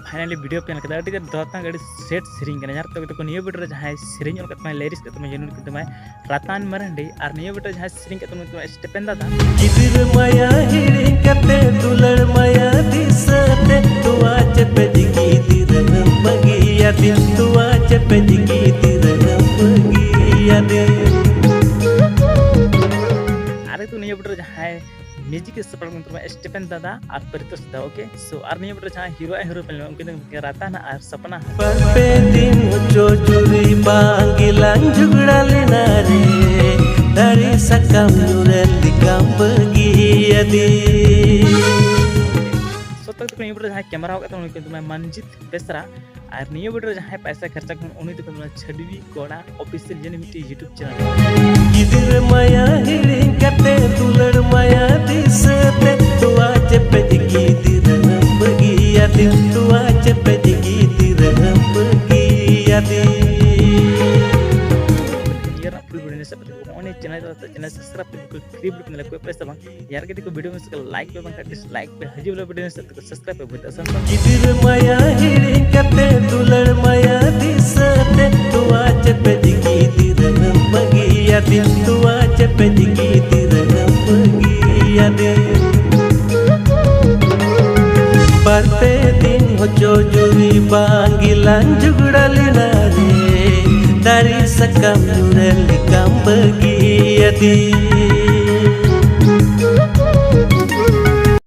finally video पे नकदा अड़ी दोता गाड़ी सेट सेरिंग कना यार तो नियो वीडियो जहां सेरिंग और कतमा लेरिस कतमा जनून कतमा रतान मरंडी और नियो वीडियो जहां सेरिंग कतमा स्टेपन दादा गिदिर माया हिड़ी कते दुलड़ माया दिसते तुआ चपे जिगी दिरन बगिया दे तुआ चपे जिगी दिरन बगिया दे अरे तो नियो वीडियो जहां म्यूजिक के सपोर्ट में तुम्हें स्टेपन दादा और परितोष दा ओके सो और नहीं बता जहां हीरो पे उनके राता ना और सपना पे दिन चोचुरी बांगिलां झुगड़ा लेना रे दारी सकम नुरली काम बगिया दे सो तक तो नहीं बता जहां कैमरा होगा तो उनके तुम्हें मनजीत बेसरा और नहीं बता जहां पैसा खर्चा कर उन्हीं तो तुम्हें छडवी कोड़ा ऑफिशियल जन मिट्टी YouTube चैनल गिदिर माया हिड़ी कते दुलड़ माया दिसते तुआ चपे जिगी दिरन बगिया दे तुआ चपे जिगी दिरन बगिया दे यार फुल वीडियो ने सब ओने चैनल सब्सक्राइब पे क्लिप लुक मिला कोई पैसा बंग यार के देखो वीडियो में से लाइक पे बंग डिसलाइक पे हजी वाला वीडियो से सब्सक्राइब पे बता सन गिदिर माया हिड़ी कते दुलड़ माया दिसते तुआ चपे जिगी दिरन बगिया दे तुआ चपे जिगी दिरन बगिया दे परते दिन हो चोजुरी बांगिलां झुगड़ा लेना रे दारी सकम नुरली काम बगिया दे